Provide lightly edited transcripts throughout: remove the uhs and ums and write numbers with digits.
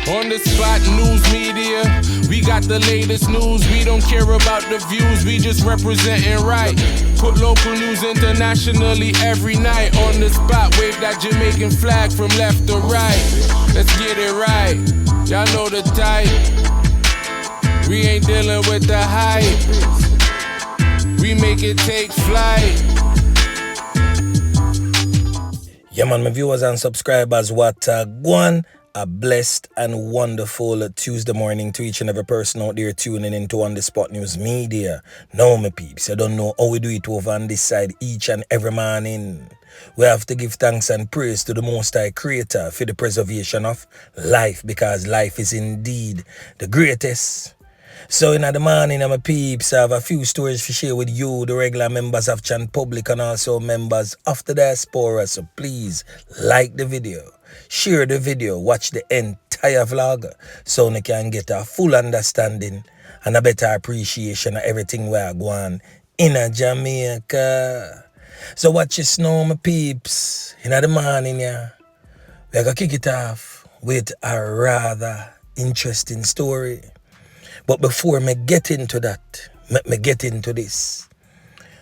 On the spot news media, we got the latest news. We don't care about the views, we just representing right. Put local news internationally every night. On the spot, wave that Jamaican flag from left to right. Let's get it right, y'all know the type. We ain't dealing with the hype, we make it take flight. Yeah man, my viewers and subscribers, what go a blessed and wonderful Tuesday morning to each and every person out there tuning into On The Spot News Media. Now my peeps, I don't know how we do it over on this side each and every morning. We have to give thanks and praise to the Most High Creator for the preservation of life, because life is indeed the greatest. So in the morning, my peeps, I have a few stories to share with you, the regular members of Chan Public and also members of the diaspora. So please like the video, share the video, watch the entire vlog so you can get a full understanding and a better appreciation of everything we are going in Jamaica. So watch this now, my peeps. In the morning, yeah, we're going to kick it off with a rather interesting story. But before me get into that, let me get into this.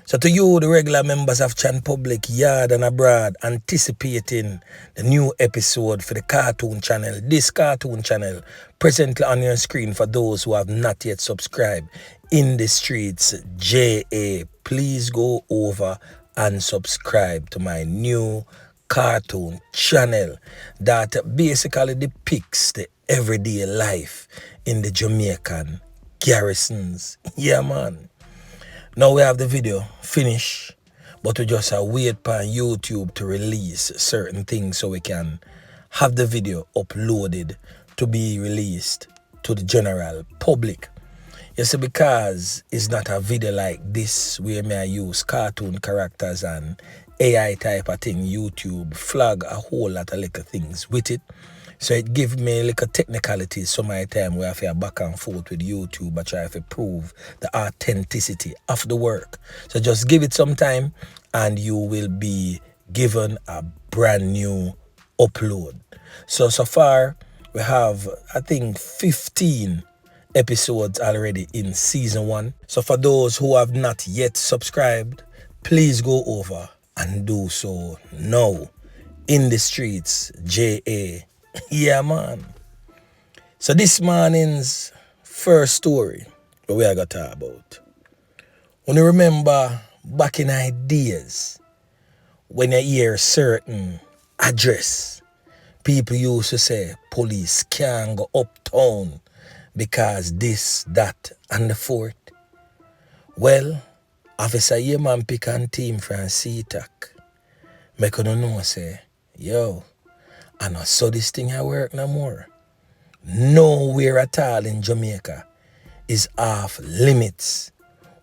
So to you, the regular members of Chan Public, yard and abroad, anticipating the new episode for the cartoon channel. This cartoon channel, presently on your screen for those who have not yet subscribed, In the Streets, JA. Please go over and subscribe to my new cartoon channel that basically depicts the everyday life in the Jamaican garrisons. Yeah man. Now we have the video finished, but we just wait for YouTube to release certain things so we can have the video uploaded to be released to the general public. You see, because it's not a video like this where I use cartoon characters and AI type of thing, YouTube flag a whole lot of little things with it. So it gives me little technicalities some of the time where I feel back and forth with YouTube. I try to prove the authenticity of the work. So just give it some time and you will be given a brand new upload. So far we have, I think, 15 episodes already in season 1. So for those who have not yet subscribed, please go over and do so now. In the Streets, JA. Yeah man. So this morning's first story, what we are going to talk about. When you remember back in ideas, when you hear certain address, people used to say police can't go uptown because this, that, and the fourth. Well, Officer Yeman pick and team from CTAC. Make you know say, yo, I not saw this thing I work no more. Nowhere at all in Jamaica is off limits.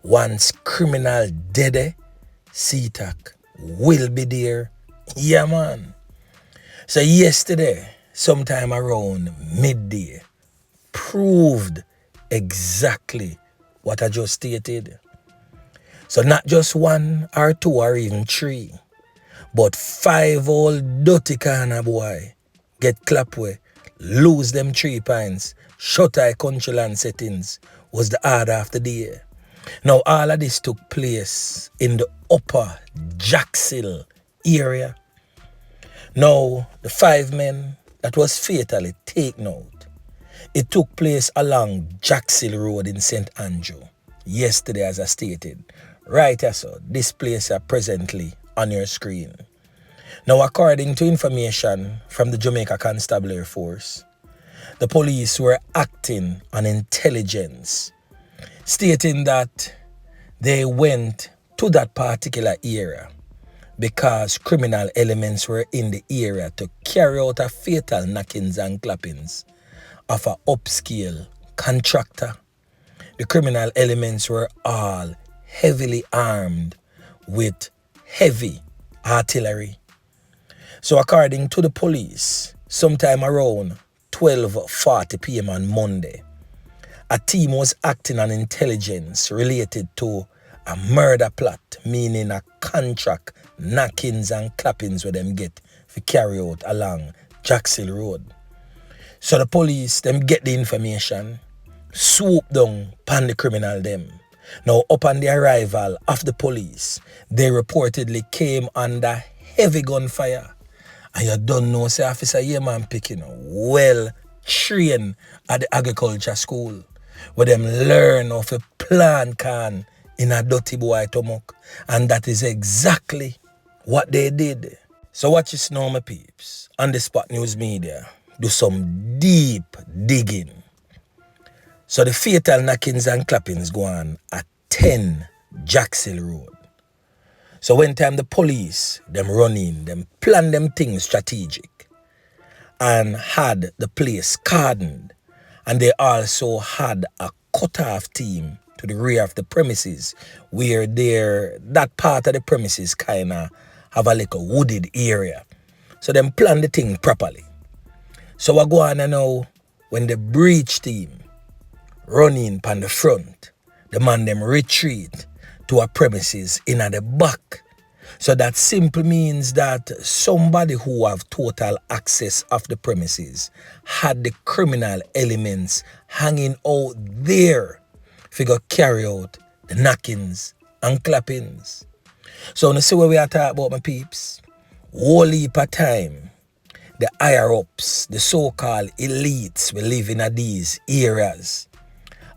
Once criminal dead, CTAC will be there. Yeah man. So yesterday, sometime around midday, proved exactly what I just stated. So not just 1 or 2 or even 3, but 5 old dirty corner boy get ClapWeh, lose them 3 points, shut eye country land settings was the order of the day. Now all of this took place in the upper Jackshill area. Now the 5 men that was fatally taken out, it took place along Jackshill Road in St. Andrew yesterday, as I stated. Right, so this place are presently on your screen. Now, according to information from the Jamaica Constabulary Force, the police were acting on intelligence, stating that they went to that particular area because criminal elements were in the area to carry out a fatal knockings and clappings of an upscale contractor. The criminal elements were all heavily armed with heavy artillery. So according to the police, sometime around 12:40 p.m. on Monday, a team was acting on intelligence related to a murder plot, meaning a contract knockings and clappings where them get for carry out along Jackshill Road. So the police, them get the information, swoop down upon the criminal them. Now, upon the arrival of the police, they reportedly came under heavy gunfire. And you don't know, say officer, yeah man picking well trained at the agriculture school, where them learn how to plant can in a dirty boy stomach. And that is exactly what they did. So watch this now, my peeps. On the Spot News Media, do some deep digging. So the fatal knockings and clappings go on at 10 Jackshill Road. So when time the police, them run in, them plan them things strategic and had the place cordoned, and they also had a cut-off team to the rear of the premises where that part of the premises kind of have a little wooded area. So them plan the thing properly. So I go on and now when the breach team run in pan the front, the man them retreat to a premises in at the back. So that simply means that somebody who have total access of the premises had the criminal elements hanging out there to go carry out the knockings and clappings. So you see what we are talking about, my peeps? Whole heap of time, the higher ups, the so-called elites we live in these areas,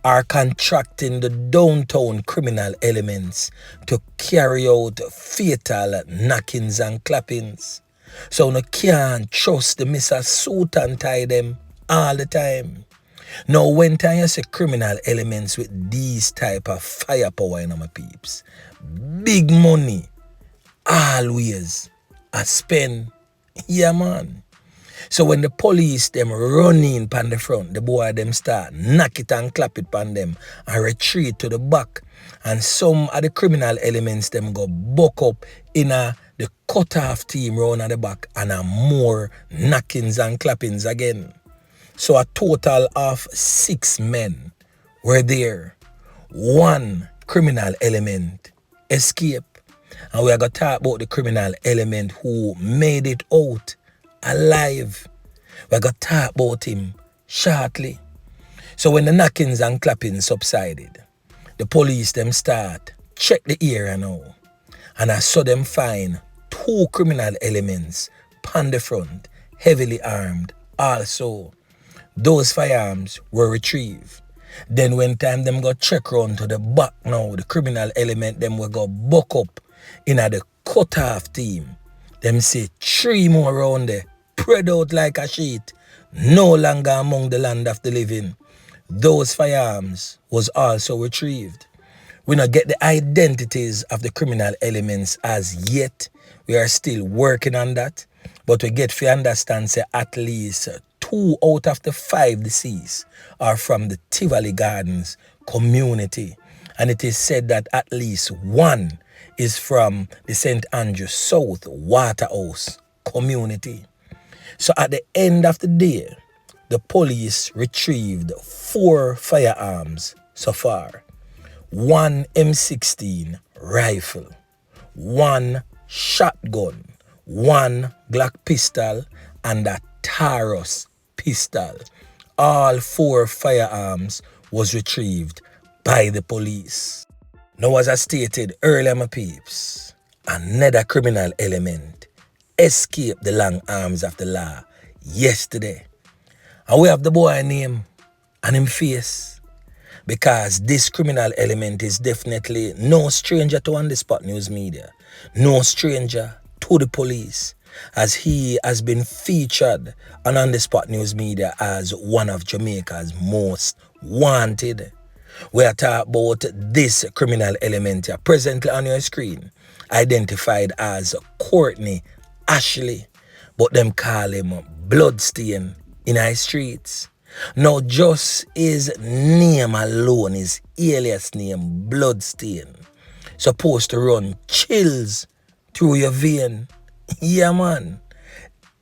are contracting the downtown criminal elements to carry out fatal knockings and clappings. So you can't trust the Mr. Suit and tie them all the time. Now when time you see criminal elements with these type of firepower in my peeps, big money always I spend, yeah man. So when the police them run in pan the front, the boy them start knock it and clap it pan them and retreat to the back. And some of the criminal elements them go buck up in the cut-off team round at the back and more knockings and clappings again. So a total of 6 men were there. 1 criminal element escaped. And we are going to talk about the criminal element who made it out alive. We're going to talk about him shortly. So when the knockings and clappings subsided, the police them start check the area now. And I saw them find 2 criminal elements on the front, heavily armed also. Those firearms were retrieved. Then when time them go check round to the back now, the criminal element them will go buck up in the cut-off team. Them say 3 more round there, spread out like a sheet, no longer among the land of the living. Those firearms was also retrieved. We not get the identities of the criminal elements as yet. We are still working on that. But we get to understand say at least 2 out of the 5 deceased are from the Tivoli Gardens community. And it is said that at least 1 is from the St. Andrew South Waterhouse community. So at the end of the day, the police retrieved 4 firearms so far. 1 M16 rifle, 1 shotgun, 1 Glock pistol, and a Taurus pistol. All 4 firearms was retrieved by the police. Now, as I stated earlier, my peeps, another criminal element escaped the long arms of the law yesterday. And we have the boy name and him face, because this criminal element is definitely no stranger to On The Spot News Media, no stranger to the police, as he has been featured on The Spot News Media as one of Jamaica's most wanted. We are talking about this criminal element here, presently on your screen, identified as Courtney Ashley, but them call him Bl00dStain in our streets. Now just his name alone, his alias name, Bl00dStain, supposed to run chills through your vein. Yeah man,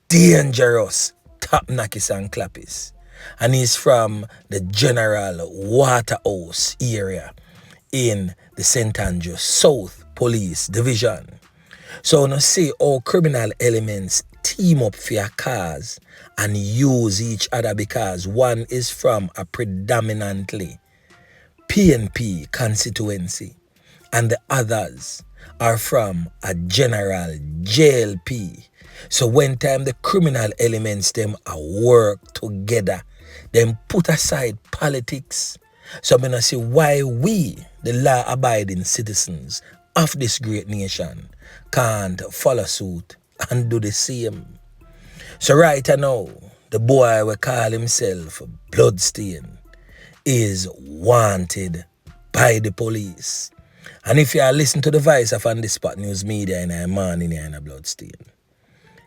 dangerous, top knockies and clappies. And he's from the General Waterhouse area in the St. Andrew South Police Division. So now see how criminal elements team up for your cause and use each other because one is from a predominantly PNP constituency and the others are from a general JLP. So when time the criminal elements them work together, them put aside politics. So I'm gonna see why we, the law-abiding citizens of this great nation, can't follow suit and do the same. So right now, the boy we call himself Bl00dStain is wanted by the police. And if you are listening to the voice of On The Spot News Media in the morning here in Bl00dStain,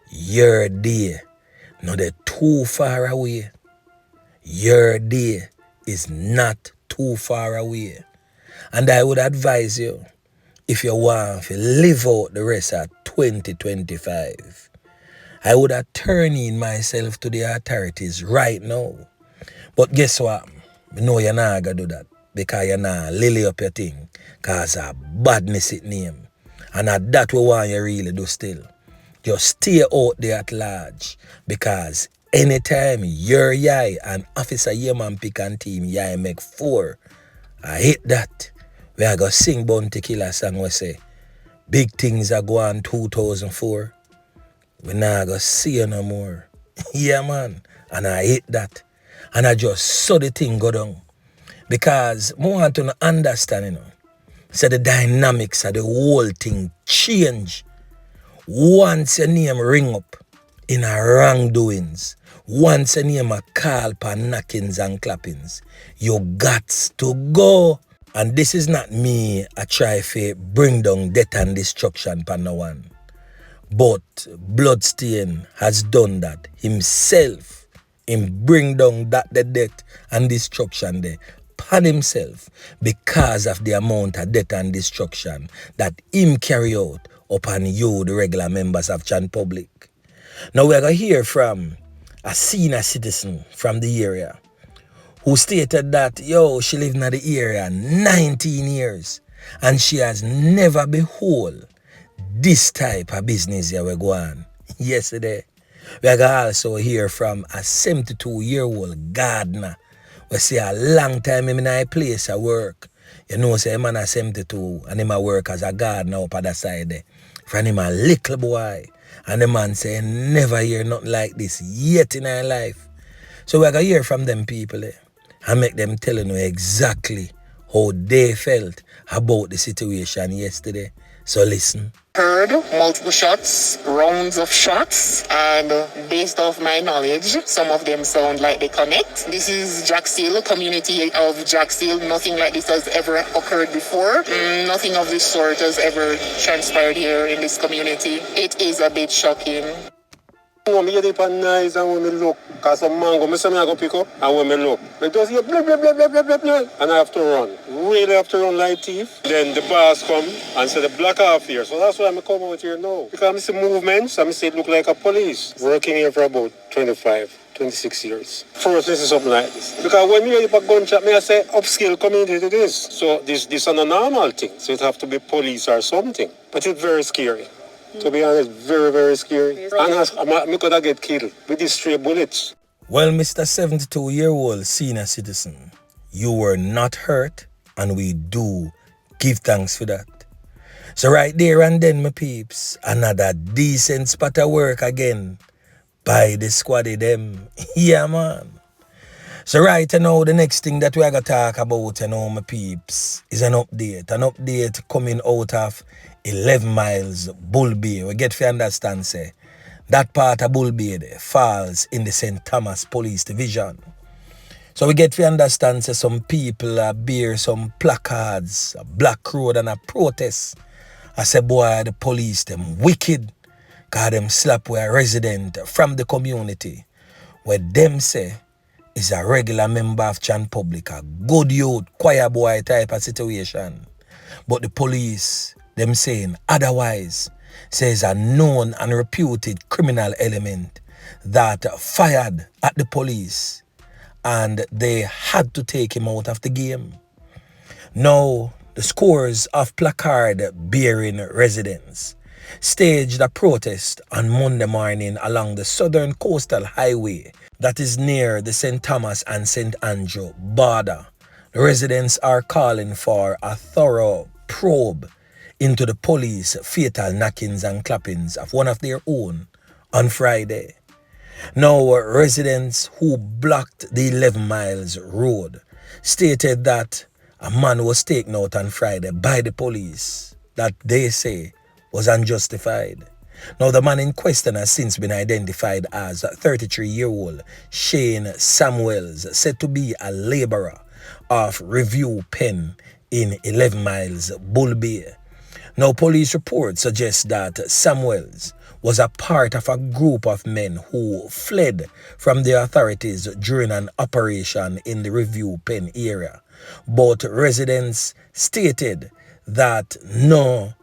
your day, not too far away. Your day is not too far away. And I would advise you, if you want to live out the rest of 2025, I would have turned in myself to the authorities right now. But guess what? I know you're not going to do that because you're not lily up your thing because of badness it name. And that we want you really do still. Just stay out there at large because anytime your yai and Officer Yeman Pick and team yai make 4, I hate that. We are going to sing Bounty Killer song we say, big things are going 2004. We not going to see you no more. Yeah, man. And I hate that. And I just saw the thing go down. Because I want to understand, so the dynamics of the whole thing change. Once your name ring up in a wrongdoings, once your name a call for knockings and clappings, you got to go. And this is not me a try to bring down death and destruction for no one. But Bl00dStain has done that himself. Him bring down that the death and destruction there upon himself because of the amount of death and destruction that him carry out upon you, the regular members of Chan Public. Now we're going to hear from a senior citizen from the area who stated that, she lived in the area 19 years and she has never behold this type of business here we go on. Yesterday, we're going to also hear from a 72-year-old gardener. We see a long time him in a place of work. You know, say man is 72 and him a work as a gardener up at the side there. From him a little boy. And the man say never hear nothing like this yet in our life. So we're going to hear from them people and make them tell you exactly how they felt about the situation yesterday. So listen. Heard multiple shots, rounds of shots, and based off my knowledge, some of them sound like they connect. This is Jackstill, community of Jackstill. Nothing like this has ever occurred before. Nothing of this sort has ever transpired here in this community. It is a bit shocking. When me get it on nice and when me look, cause some mango, me say me I go pick up, and when me look, me just hear blah, blah, blah, blah, blah, blah, blah, and I have to run. Really have to run like thief. Then the boss come and say the block off here. So that's why I come out here now. Because I see movements, I see it look like a police. Working here for about 26 years. First, this is something like this. Because when me hear a gunshot, me I say upscale community it is. So this is a normal thing. So it have to be police or something. But it's very scary. To be honest, very, very scary. And I could have get killed with these stray bullets. Well, Mr. 72-year-old senior citizen, you were not hurt, and we do give thanks for that. So right there and then, my peeps, another decent spot of work again by the squaddy them. Yeah, man. So right now, the next thing that we are going to talk about, my peeps, is an update. An update coming out of 11 miles Bull Bay. We get to understand, say, that part of Bull Bay falls in the St. Thomas Police Division. So we get to understand, say, some people bear some placards, a black road and a protest. I say, boy, the police, them wicked, because them slap with a resident from the community, where them say, is a regular member of Chan Public, a good youth, choir boy type of situation. But the police, them saying otherwise, says a known and reputed criminal element that fired at the police and they had to take him out of the game. Now, the scores of placard bearing residents staged a protest on Monday morning along the southern coastal highway that is near the St. Thomas and St. Andrew border. The residents are calling for a thorough probe into the police fatal knockings and clappings of one of their own on Friday. Now, residents who blocked the 11 miles road stated that a man was taken out on Friday by the police that they say was unjustified. Now, the man in question has since been identified as 33-year-old Shane Samuels, said to be a laborer of Review Pen in 11 miles Bull Bay. Now, police reports suggest that Samuels was a part of a group of men who fled from the authorities during an operation in the Review Pen area. But residents stated that nothing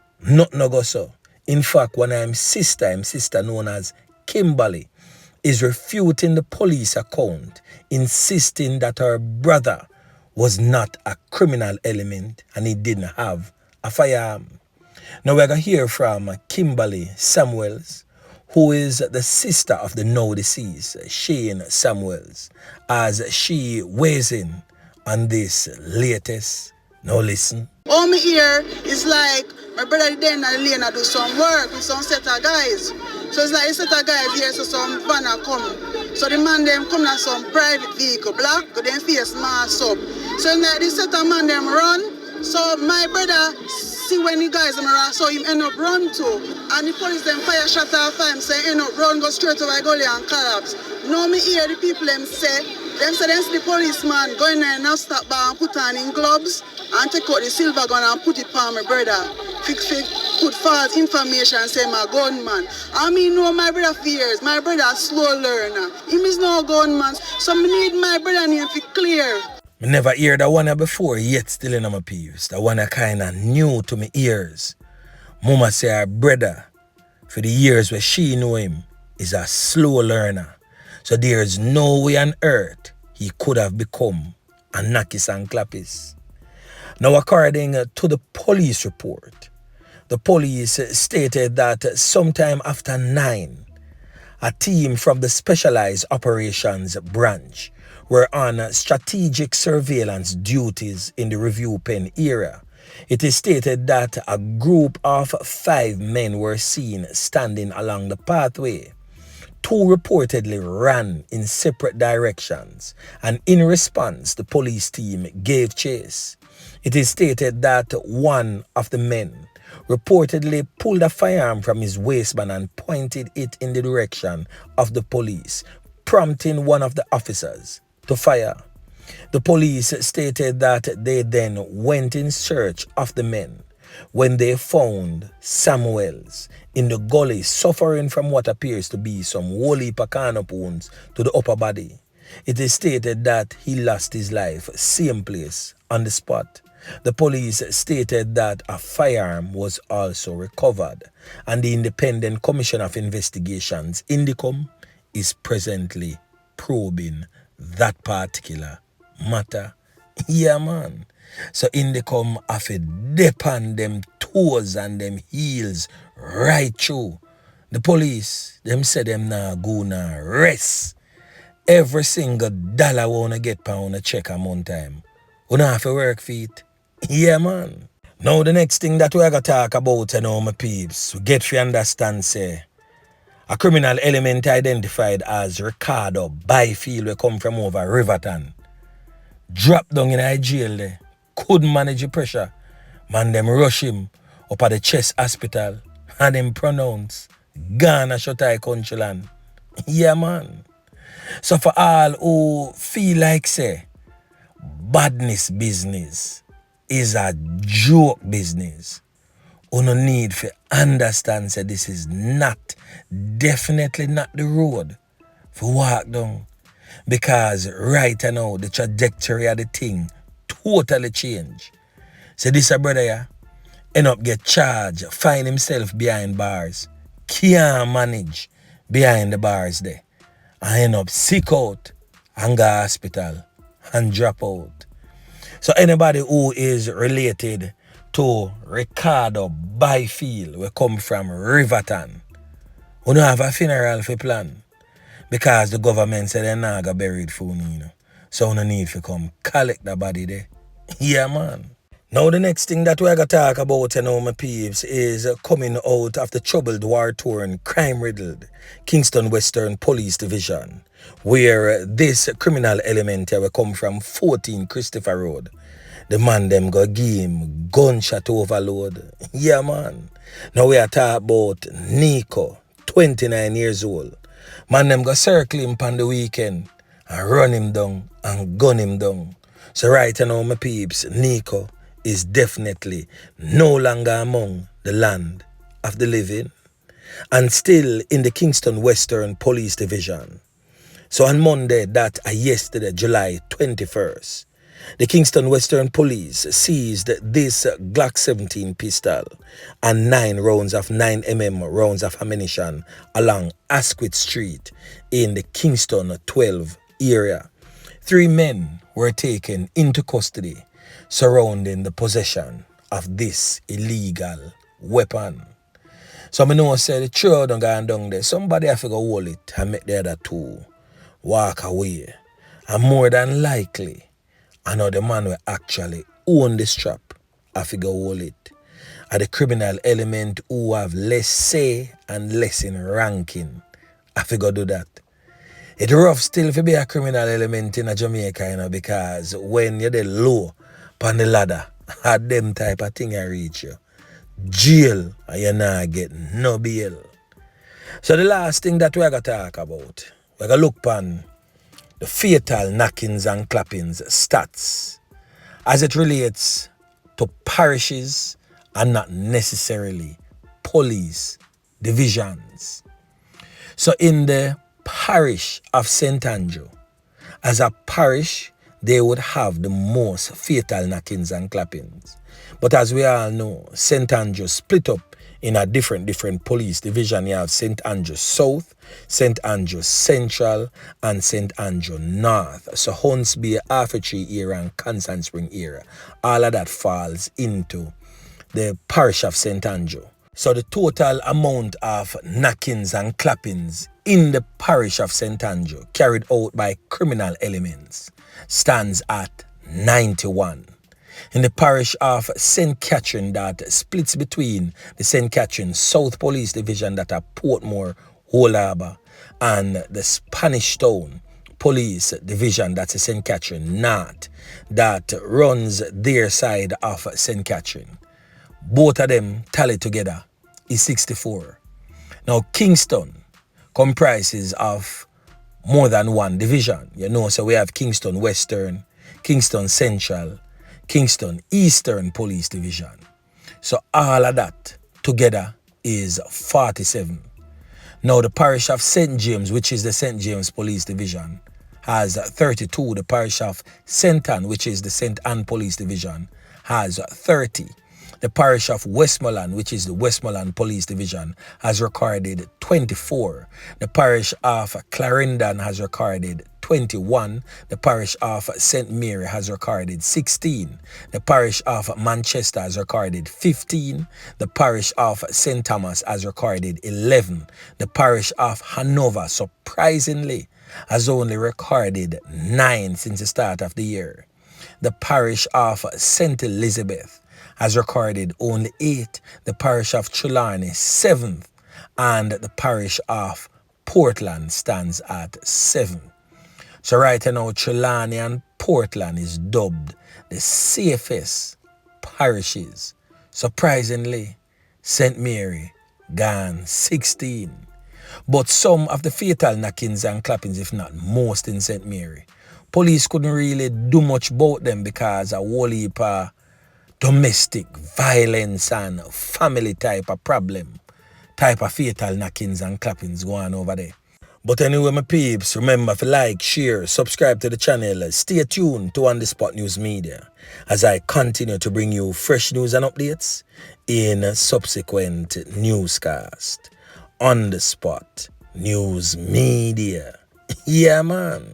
no go so. In fact, when I'm sister known as Kimberly, is refuting the police account, insisting that her brother was not a criminal element and he didn't have a firearm. Now we're going to hear from Kimberly Samuels, who is the sister of the now deceased Shane Samuels, as she weighs in on this latest. Now listen. All me here is like my brother then and Lena do some work with some set of guys. So it's like a set of guys here, so some van are come. So the man them come in some private vehicle, black, but then face mask up. So like this set of man them run. So my brother see when the guys them around, so him end up run too. And the police them fire shot off him, say end up run, go straight over gully and collapse. Now me hear the people them say the policeman go in there and now stop by and put on in gloves and take out the silver gun and put it on my brother. Put false information and say my gunman. I mean, no, my brother fears. My brother a slow learner. Him is no gunman. So me need my brother name to clear. I never heard that one before, yet still in my peers. That one kind of new to my ears. Mama say her brother, for the years where she knew him, is a slow learner. So there's no way on earth he could have become a Nakis and Clappis. Now, according to the police report, the police stated that sometime after 9, a team from the Specialized Operations Branch were on strategic surveillance duties in the Review Pen area. It is stated that a group of 5 men were seen standing along the pathway. 2 reportedly ran in separate directions, and in response, the police team gave chase. It is stated that one of the men reportedly pulled a firearm from his waistband and pointed it in the direction of the police, prompting one of the officers to fire. The police stated that they then went in search of the men when they found Samuels in the gully suffering from what appears to be some whole heap of canop wounds to the upper body. It is stated that he lost his life same place on the spot. The police stated that a firearm was also recovered, and the Independent Commission of Investigations, INDICOM, is presently probing that particular matter. Yeah, man. So INDICOM have to dip on them toes and them heels right through. The police, them say them nah go nah rest. Every single dollar wanna get per on a check a month time. You have to work for it. Yeah, man. Now the next thing that we are gonna talk about, my peeps, we get to understand, say, a criminal element identified as Ricardo Byfield will come from over Riverton. Drop down in a jail there. Couldn't manage the pressure. Man, them rush him up at the chest hospital and them pronounce Ghana Shotai country land. Yeah, man. So for all who feel like, say, badness business is a joke business, you no need to understand, say, this is definitely not the road for walk down. Because right now, the trajectory of the thing totally change. So this a brother here, end up get charged, find himself behind bars, can't manage behind the bars there, and end up sick out and go hospital and drop out. So anybody who is related to Ricardo Byfield, we come from Riverton. We don't have a funeral for plan because the government said they're not going to bury it for me, you know. So we no need to come collect the body there. Yeah, man. Now the next thing that we're going to talk about, you know, my peeps, is coming out of the troubled, war-torn, crime-riddled Kingston Western Police Division, where this criminal element here will come from 14 Christopher Road. The man them go give him gunshot overload. Yeah, man. Now we are talking about Nico, 29 years old. Man them go circle him on the weekend and run him down and gun him down. So right now, my peeps, Nico is definitely no longer among the land of the living and still in the Kingston Western Police Division. So on Monday, that yesterday, July 21st, the Kingston Western Police seized this Glock 17 pistol and 9 rounds of 9mm rounds of ammunition along Asquith Street in the Kingston 12 area. 3 men were taken into custody surrounding the possession of this illegal weapon. So I know say the throw don't go down there. Somebody have to go hold it and make the other 2 walk away. And more than likely, I know the man will actually own the strap have to go hold it. And the criminal element who have less say and less in ranking have to go do that. It's rough still to be a criminal element in a Jamaica, you know, because when you're the low on the ladder, at them type of thing I reach you, jail, and you not get no bail. So the last thing that we're going to talk about, we're going to look upon the fatal knockings and clappings stats as it relates to parishes and not necessarily police divisions. So in the parish of St. Andrew, as a parish, they would have the most fatal knockings and clappings. But as we all know, St. Andrew split up in a different police division. You have St. Andrew South, St. Andrew Central, and St. Andrew North. So Hunts Bay, Arfetry area, and Constant Spring area. All of that falls into the parish of St. Andrew. So the total amount of knockings and clappings in the parish of St. Andrew carried out by criminal elements stands at 91. In the parish of St. Catherine, that splits between the St. Catherine South Police Division that are Portmore, Whole Harbour, and the Spanish Town Police Division, that's St. Catherine North, that runs their side of St. Catherine. Both of them tally together is 64. Now Kingston comprises of more than one division. You know, so we have Kingston Western, Kingston Central, Kingston Eastern Police Division. So all of that together is 47. Now the parish of St. James, which is the St. James Police Division, has 32. The parish of St. Anne, which is the St. Anne Police Division, has 30. The parish of Westmoreland, which is the Westmoreland Police Division, has recorded 24. The parish of Clarendon has recorded 21. The parish of St. Mary has recorded 16. The parish of Manchester has recorded 15. The parish of St. Thomas has recorded 11. The parish of Hanover, surprisingly, has only recorded 9 since the start of the year. The parish of St. Elizabeth has recorded only 8. The parish of Trelawney, 7th. And the parish of Portland stands at 7. So right now, Trelawney and Portland is dubbed the safest parishes. Surprisingly, St. Mary gone 16. But some of the fatal knockings and clappings, if not most, in St. Mary, police couldn't really do much about them because a whole heap of domestic violence and family type of problem, type of fatal knockings and clappings going on over there. But anyway, my peeps, remember to like, share, subscribe to the channel. Stay tuned to On The Spot News Media as I continue to bring you fresh news and updates in subsequent newscast. On The Spot News Media. Yeah, man.